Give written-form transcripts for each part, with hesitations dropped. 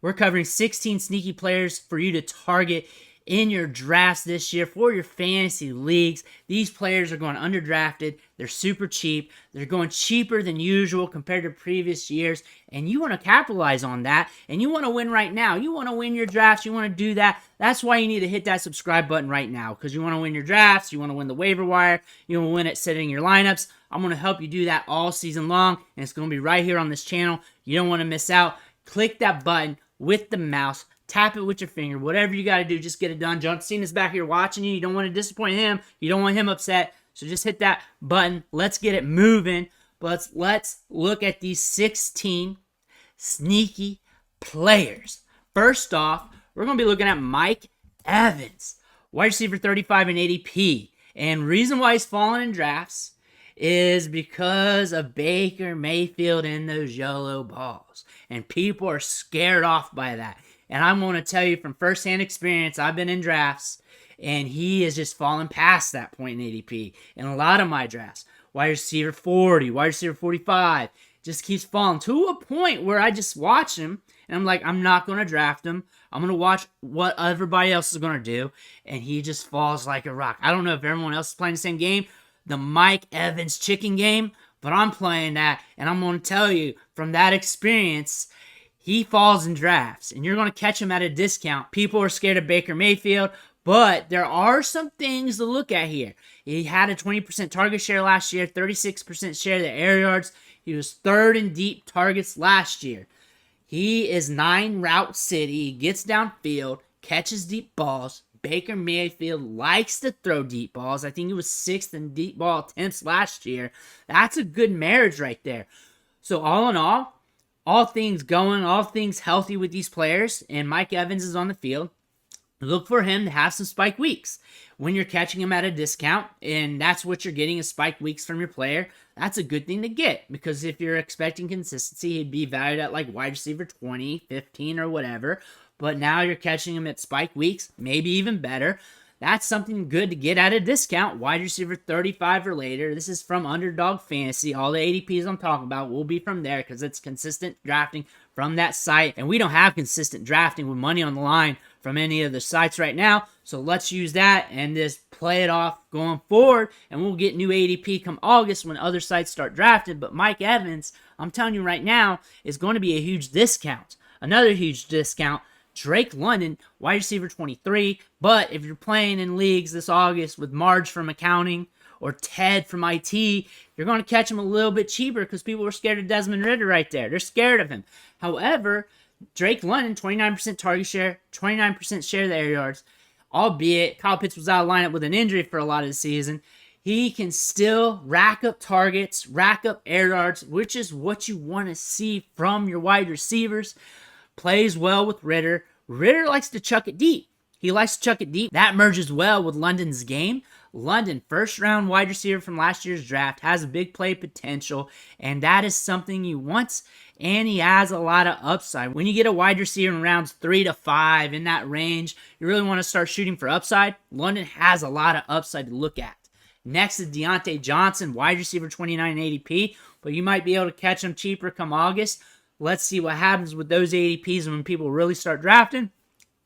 We're covering 16 sneaky players for you to target in your drafts this year for your fantasy leagues. These players are going underdrafted. They're super cheap. They're going cheaper than usual compared to previous years. And you want to capitalize on that. And you want to win right now. You want to win your drafts. You want to do that. That's why you need to hit that subscribe button right now. Because you want to win your drafts. You want to win the waiver wire. You want to win it setting your lineups. I'm going to help you do that all season long. And it's going to be right here on this channel. You don't want to miss out. Click that button with the mouse, tap it with your finger, whatever you got to do, just get it done. John Cena's back here watching you. You don't want to disappoint him. You don't want him upset. So just hit that button. Let's get it moving. But let's look at these 16 sneaky players. First off, we're going to be looking at Mike Evans, wide receiver 35 in ADP. And reason why he's fallen in drafts is because of Baker Mayfield and those YOLO balls. And people are scared off by that. And I'm going to tell you from firsthand experience, I've been in drafts, and he has just fallen past that point in ADP. In a lot of my drafts, wide receiver 40, wide receiver 45, just keeps falling to a point where I just watch him, and I'm like, I'm not going to draft him. I'm going to watch what everybody else is going to do, and he just falls like a rock. I don't know if everyone else is playing the same game, the Mike Evans chicken game, but I'm playing that, and I'm going to tell you from that experience, he falls in drafts, and you're going to catch him at a discount. People are scared of Baker Mayfield, but there are some things to look at here. He had a 20% target share last year, 36% share of the air yards. He was third in deep targets last year. He is 9 route city. He gets downfield, catches deep balls. Baker Mayfield likes to throw deep balls. I think he was 6th in deep ball attempts last year. That's a good marriage right there. So all in all things going, all things healthy with these players, and Mike Evans is on the field. Look for him to have some spike weeks. When you're catching him at a discount, and that's what you're getting is spike weeks from your player, that's a good thing to get. Because if you're expecting consistency, he'd be valued at like wide receiver 20, 15, or whatever. But now you're catching him at spike weeks, maybe even better. That's something good to get at a discount. Wide receiver 35 or later. This is from Underdog Fantasy. All the ADPs I'm talking about will be from there because it's consistent drafting from that site. And we don't have consistent drafting with money on the line from any of the sites right now. So let's use that and just play it off going forward. And we'll get new ADP come August when other sites start drafting. But Mike Evans, I'm telling you right now, is going to be a huge discount. Another huge discount. Drake London, wide receiver 23. But if you're playing in leagues this August with Marge from accounting or Ted from IT, you're going to catch him a little bit cheaper because people are scared of Desmond Ridder right there. They're scared of him. However, Drake London, 29% target share, 29% share of the air yards. Albeit, Kyle Pitts was out of lineup with an injury for a lot of the season. He can still rack up targets, rack up air yards, which is what you want to see from your wide receivers. Plays well with Ridder. Ridder likes to chuck it deep. He likes to chuck it deep. That merges well with London's game. London, first-round wide receiver from last year's draft, has a big play potential, and that is something you want, and he has a lot of upside. When you get a wide receiver in rounds 3 to 5, in that range, you really want to start shooting for upside. London has a lot of upside to look at. Next is Deontay Johnson, wide receiver 29 ADP, but you might be able to catch him cheaper come August. Let's see what happens with those ADPs when people really start drafting.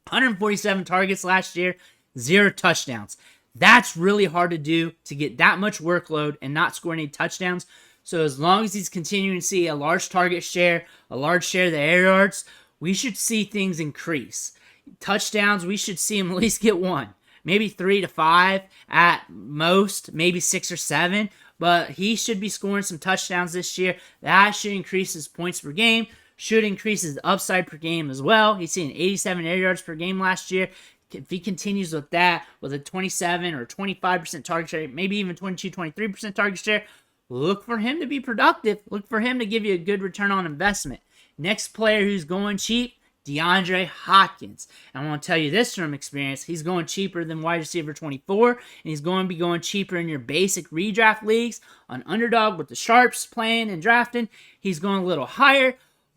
147 targets last year, 0 touchdowns. That's really hard to do, to get that much workload and not score any touchdowns. So as long as he's continuing to see a large target share, a large share of the air yards, we should see things increase. Touchdowns, we should see him at least get 1. Maybe 3 to 5 at most, maybe 6 or 7. But he should be scoring some touchdowns this year. That should increase his points per game, should increase his upside per game as well. He's seeing 87 air yards per game last year. If he continues with that, with a 27 or 25% target share, maybe even 22, 23% target share, look for him to be productive. Look for him to give you a good return on investment. Next player who's going cheap, DeAndre Hopkins. And I want to tell you this from experience. He's going cheaper than wide receiver 24, and he's going to be going cheaper in your basic redraft leagues. On Underdog with the Sharps playing and drafting, he's going a little higher,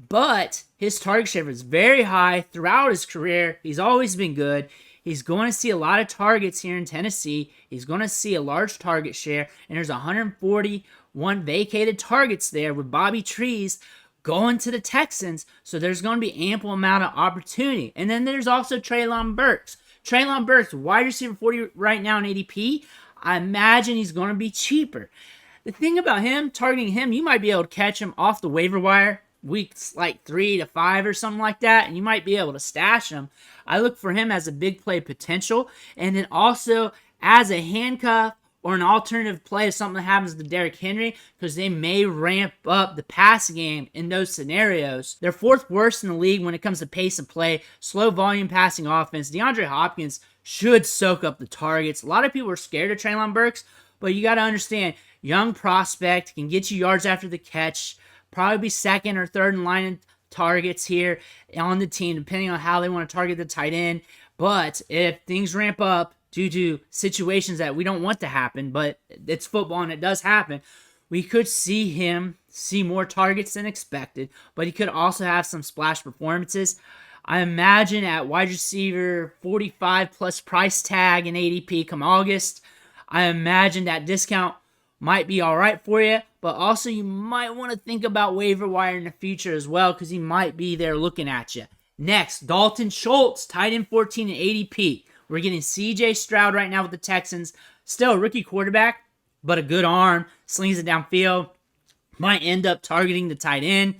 but his target share is very high throughout his career. He's always been good. He's going to see a lot of targets here in Tennessee. He's going to see a large target share, and there's 141 vacated targets there with Bobby Trees going to the Texans, so there's going to be ample amount of opportunity. And then there's also Treylon Burks. Treylon Burks, wide receiver 40 right now in ADP. I imagine he's going to be cheaper. The thing about him, targeting him, you might be able to catch him off the waiver wire weeks like 3 to 5 or something like that, and you might be able to stash him. I look for him as a big play potential, and then also as a handcuff or an alternative play if something happens to Derrick Henry, because they may ramp up the pass game in those scenarios. They're 4th worst in the league when it comes to pace of play, slow volume passing offense. DeAndre Hopkins should soak up the targets. A lot of people are scared of Treylon Burks, but you got to understand, young prospect, can get you yards after the catch, probably be 2nd or 3rd in line in targets here on the team, depending on how they want to target the tight end. But if things ramp up due to situations that we don't want to happen, but it's football and it does happen, we could see him see more targets than expected, but he could also have some splash performances. I imagine at wide receiver 45 plus price tag in ADP come August, I imagine that discount might be all right for you, but also you might want to think about waiver wire in the future as well, because he might be there looking at you. Next, Dalton Schultz, tight end 14 in ADP. We're getting CJ Stroud right now with the Texans. Still a rookie quarterback, but a good arm. Slings it downfield. Might end up targeting the tight end.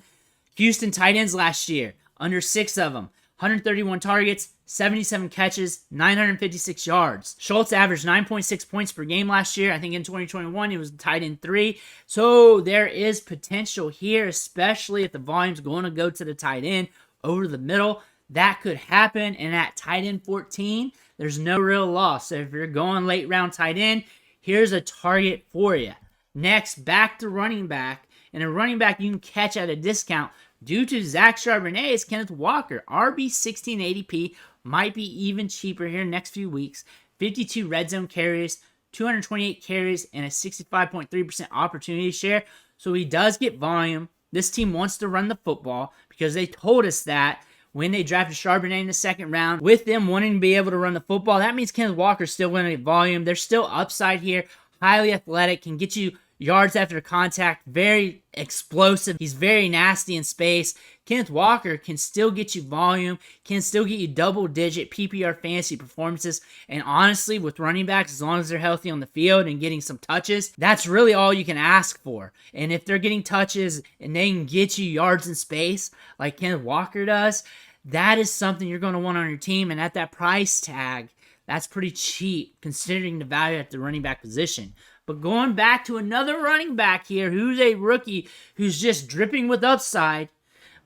Houston tight ends last year, under 6 of them. 131 targets, 77 catches, 956 yards. Schultz averaged 9.6 points per game last year. I think in 2021 he was tight end 3. So there is potential here, especially if the volume's going to go to the tight end over the middle. That could happen, and at tight end 14, there's no real loss. So if you're going late round tight end, here's a target for you. Next, back to running back. And a running back you can catch at a discount due to Zach Charbonnet's Kenneth Walker. RB16 ADP might be even cheaper here in the next few weeks. 52 red zone carries, 228 carries, and a 65.3% opportunity share. So he does get volume. This team wants to run the football because they told us that when they drafted Charbonnet in the 2nd round. With them wanting to be able to run the football, that means Kenneth Walker's still going to get volume. There's still upside here. Highly athletic, can get you yards after contact, very explosive. He's very nasty in space. Kenneth Walker can still get you volume, can still get you double-digit PPR fantasy performances. And honestly, with running backs, as long as they're healthy on the field and getting some touches, that's really all you can ask for. And if they're getting touches and they can get you yards in space like Kenneth Walker does, that is something you're going to want on your team. And at that price tag, that's pretty cheap considering the value at the running back position. But going back to another running back here who's a rookie who's just dripping with upside.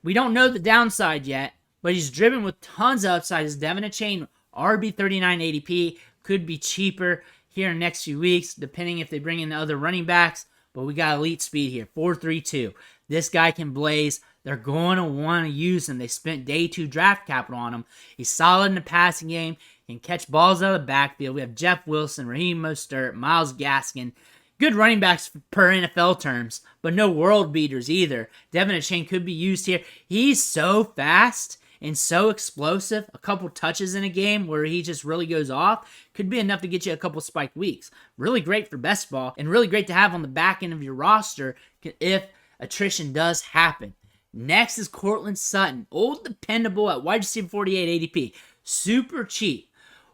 We don't know the downside yet, but he's dripping with tons of upside. Is Devin Achane, RB39 ADP. Could be cheaper here in the next few weeks, depending if they bring in the other running backs. But we got elite speed here, 4.32. This guy can blaze. They're going to want to use him. They spent day 2 draft capital on him. He's solid in the passing game. Can catch balls out of the backfield. We have Jeff Wilson, Raheem Mostert, Myles Gaskin. Good running backs per NFL terms, but no world beaters either. Devin Achane could be used here. He's so fast and so explosive. A couple touches in a game where he just really goes off could be enough to get you a couple spiked weeks. Really great for best ball and really great to have on the back end of your roster if attrition does happen. Next is Courtland Sutton. Old dependable at wide receiver 48 ADP. Super cheap.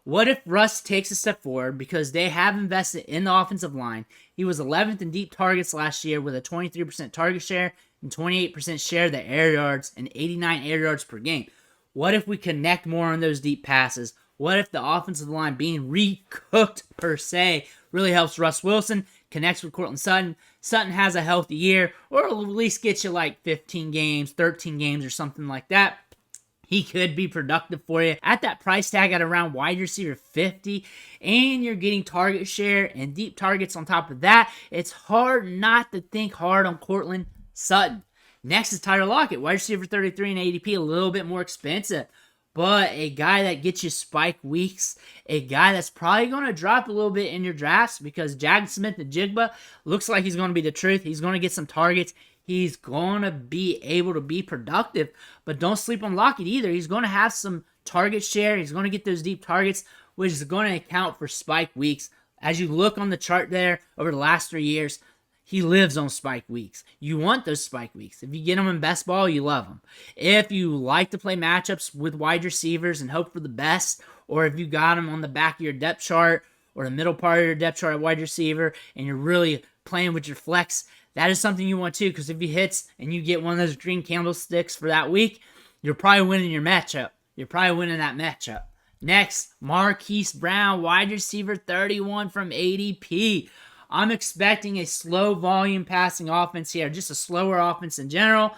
What if Russ takes a step forward because they have invested in the offensive line? He was 11th in deep targets last year with a 23% target share and 28% share of the air yards and 89 air yards per game. What if we connect more on those deep passes? What if the offensive line being recooked per se really helps Russ Wilson, connects with Courtland Sutton? Sutton has a healthy year, or at least get you like 15 games, 13 games, or something like that. He could be productive for you at that price tag at around wide receiver 50, and you're getting target share and deep targets on top of that. It's hard not to think hard on Courtland Sutton. Next is Tyler Lockett, wide receiver 33 in ADP, a little bit more expensive, but a guy that gets you spike weeks, a guy that's probably going to drop a little bit in your drafts because Jackson Smith-Njigba looks like he's going to be the truth. He's going to get some targets. He's going to be able to be productive, but don't sleep on Lockett either. He's going to have some target share. He's going to get those deep targets, which is going to account for spike weeks. As you look on the chart there over the last 3 years, he lives on spike weeks. You want those spike weeks. If you get him in best ball, you love him. If you like to play matchups with wide receivers and hope for the best, or if you got him on the back of your depth chart or the middle part of your depth chart at wide receiver and you're really playing with your flex, that is something you want too, because if he hits and you get one of those green candlesticks for that week, you're probably winning your matchup. You're probably winning that matchup. Next, Marquise Brown, wide receiver 31 from ADP. I'm expecting a slow volume passing offense here, just a slower offense in general.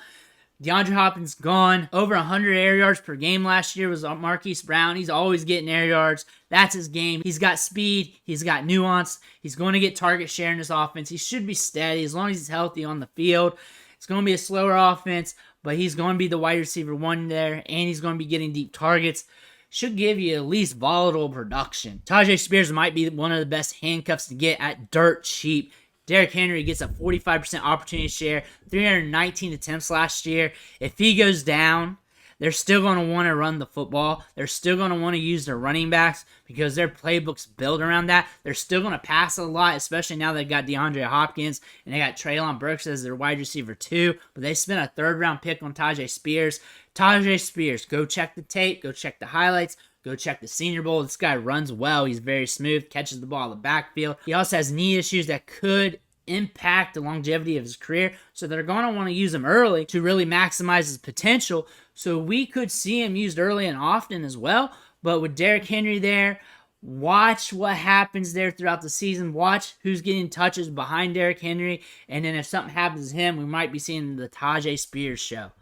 DeAndre Hopkins gone. Over 100 air yards per game last year was Marquise Brown. He's always getting air yards. That's his game. He's got speed. He's got nuance. He's going to get target share in this offense. He should be steady as long as he's healthy on the field. It's going to be a slower offense, but he's going to be the wide receiver one there, and he's going to be getting deep targets. Should give you at least volatile production. TYJAE Spears might be one of the best handcuffs to get at dirt cheap. Derrick Henry gets a 45% opportunity share, 319 attempts last year. If he goes down, they're still going to want to run the football. They're still going to want to use their running backs because their playbook's built around that. They're still going to pass a lot, especially now they've got DeAndre Hopkins and they got TREYLON BURKS as their wide receiver too. But they spent a third-round pick on TYJAE Spears. TYJAE Spears, go check the tape, go check the highlights, go check the Senior Bowl. This guy runs well. He's very smooth, catches the ball in the backfield. He also has knee issues that could impact the longevity of his career, so they're going to want to use him early to really maximize his potential. So we could see him used early and often as well. But with Derrick Henry there, watch what happens there throughout the season. Watch who's getting touches behind Derrick Henry, and then if something happens to him, we might be seeing the TYJAE Spears show.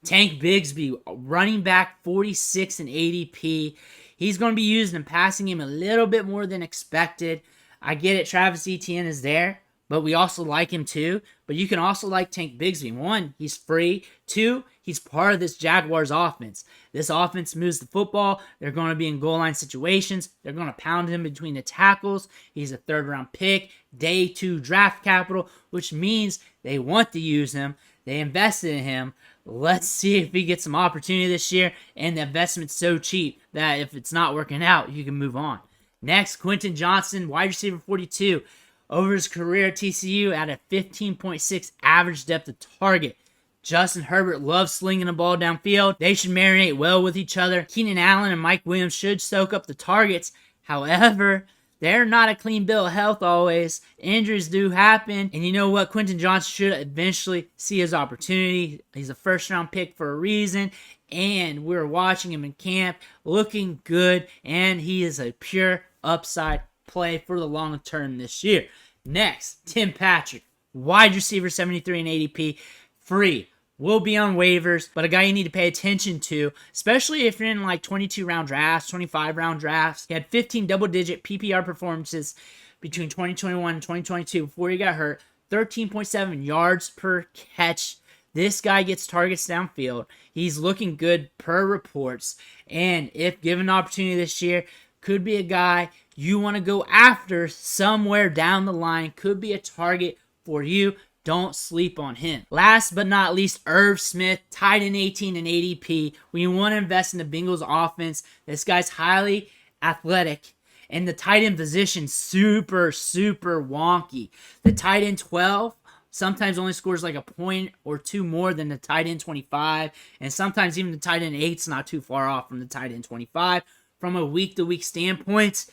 Tank Bigsby, running back 46 in ADP. He's going to be used in passing him a little bit more than expected. I get it, Travis Etienne is there, but we also like him too. But you can also like Tank Bigsby. One, he's free. Two, he's part of this Jaguars offense. This offense moves the football. They're going to be in goal line situations. They're going to pound him between the tackles. He's a third-round pick, day 2 draft capital, which means they want to use him. They invested in him. Let's see if he gets some opportunity this year. And the investment's so cheap that if it's not working out, you can move on. Next, Quentin Johnston, wide receiver 42. Over his career at TCU at a 15.6 average depth of target. Justin Herbert loves slinging the ball downfield. They should marinate well with each other. Keenan Allen and Mike Williams should soak up the targets. However, they're not a clean bill of health always. Injuries do happen. And you know what? Quentin Johnston should eventually see his opportunity. He's a first-round pick for a reason. And we're watching him in camp looking good. And he is a pure upside play for the long term this year. Next, Tim Patrick, wide receiver 73 in ADP. Free. Will be on waivers, but a guy you need to pay attention to, especially if you're in like 22-round drafts, 25-round drafts. He had 15 double-digit PPR performances between 2021 and 2022 before he got hurt. 13.7 yards per catch. This guy gets targets downfield. He's looking good per reports, and if given an opportunity this year, could be a guy you want to go after somewhere down the line. Could be a target for you. Don't sleep on him. Last but not least, Irv Smith, tight end 18 in ADP. When you want to invest in the Bengals offense, this guy's highly athletic. And the tight end position, super, super wonky. The tight end 12 sometimes only scores like a point or two more than the tight end 25. And sometimes even the tight end 8's not too far off from the tight end 25. From a week-to-week standpoint,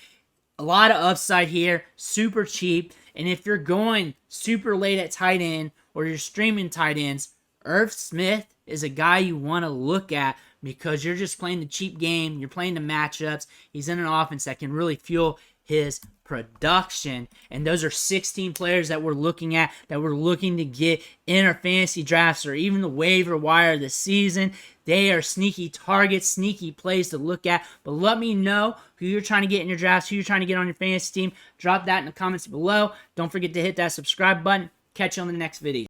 a lot of upside here, super cheap. And if you're going super late at tight end or you're streaming tight ends, Irv Smith is a guy you want to look at because you're just playing the cheap game. You're playing the matchups. He's in an offense that can really fuel his production. And those are 16 players that we're looking at, that we're looking to get in our fantasy drafts or even the waiver wire this season. They are sneaky targets, sneaky plays to look at. But let me know who you're trying to get in your drafts, who you're trying to get on your fantasy team. Drop that in the comments below. Don't forget to hit that subscribe button. Catch you on the next video.